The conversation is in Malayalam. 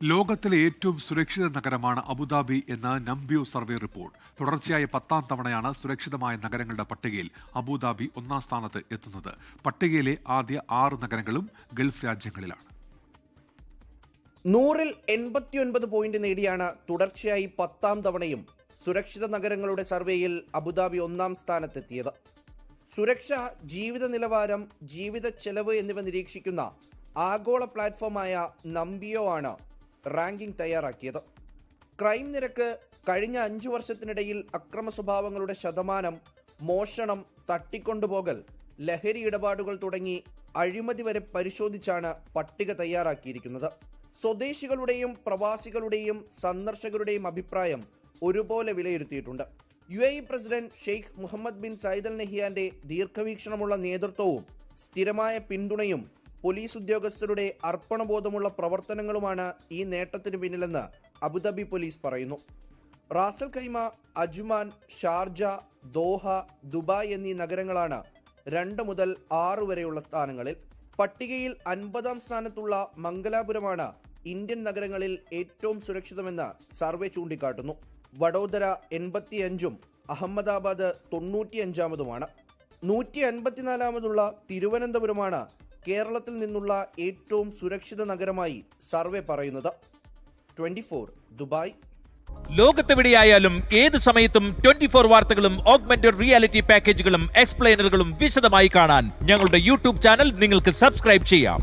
ലോകത്തിലെ ഏറ്റവും സുരക്ഷിത നഗരമാണ് അബുദാബി എന്ന നംബ്യൂ സർവേ റിപ്പോർട്ട്. തുടർച്ചയായ 10ാം തവണയാണ് സുരക്ഷിതമായ നഗരങ്ങളുടെ പട്ടികയിൽ അബുദാബി ഒന്നാം സ്ഥാനത്ത് എത്തുന്നത്. പട്ടികയിലെ ആദ്യ 6 നഗരങ്ങളും ഗൾഫ് രാജ്യങ്ങളിലാണ്. 100-ൽ 89 പോയിന്റ് നേടിയാണ് തുടർച്ചയായി 10ാം തവണയും സുരക്ഷിത നഗരങ്ങളുടെ സർവേയിൽ അബുദാബി ഒന്നാം സ്ഥാനത്തെത്തിയത്. സുരക്ഷ, ജീവിത നിലവാരം, ജീവിത ചെലവ് എന്നിവ നിരീക്ഷിക്കുന്ന ആഗോള പ്ലാറ്റ്ഫോമായ നംബിയോ ആണ് റാങ്കിംഗ് തയ്യാറാക്കിയത്. ക്രൈം നിരക്ക്, കഴിഞ്ഞ 5 വർഷത്തിനിടയിൽ അക്രമ സ്വഭാവങ്ങളുടെ ശതമാനം, മോഷണം, തട്ടിക്കൊണ്ടുപോകൽ, ലഹരി ഇടപാടുകൾ തുടങ്ങി അഴിമതി വരെ പരിശോധിച്ചാണ് പട്ടിക തയ്യാറാക്കിയിരിക്കുന്നത്. സ്വദേശികളുടെയും പ്രവാസികളുടെയും സന്ദർശകരുടെയും അഭിപ്രായം ഒരുപോലെ വിലയിരുത്തിയിട്ടുണ്ട്. UAE president Sheikh Mohamed bin Zayed Al നഹിയാന്റെ ദീർഘവീക്ഷണമുള്ള നേതൃത്വവും സ്ഥിരമായ പിന്തുണയും പോലീസ് ഉദ്യോഗസ്ഥരുടെ അർപ്പണബോധമുള്ള പ്രവർത്തനങ്ങളുമാണ് ഈ നേട്ടത്തിന് പിന്നിലെന്ന് അബുദാബി പോലീസ് പറയുന്നു. Ras al Khaimah, Ajman, Sharjah, Doha, Dubai എന്നീ നഗരങ്ങളാണ് 2 മുതൽ 6 വരെയുള്ള സ്ഥാനങ്ങളിൽ. പട്ടികയിൽ 50ാം സ്ഥാനത്തുള്ള മംഗലാപുരമാണ് ഇന്ത്യൻ നഗരങ്ങളിൽ ഏറ്റവും സുരക്ഷിതമെന്ന് സർവേ ചൂണ്ടിക്കാട്ടുന്നു. വഡോദര 85ഉം അഹമ്മദാബാദ് 95ാമതുമാണ്. 154ാമതുള്ള തിരുവനന്തപുരമാണ് കേരളത്തിൽ നിന്നുള്ള ഏറ്റവും സുരക്ഷിത നഗരമായി സർവേ പറയുന്നത്. 24 ദുബായ്. ലോകത്തെവിടെയായാലും ഏത് സമയത്തും 24 വാർത്തകളും ഓഗ്മെന്റഡ് റിയാലിറ്റി പാക്കേജുകളും എക്സ്പ്ലെയിനറുകളും വിശദമായി കാണാൻ ഞങ്ങളുടെ യൂട്യൂബ് ചാനൽ നിങ്ങൾക്ക് സബ്സ്ക്രൈബ് ചെയ്യാം.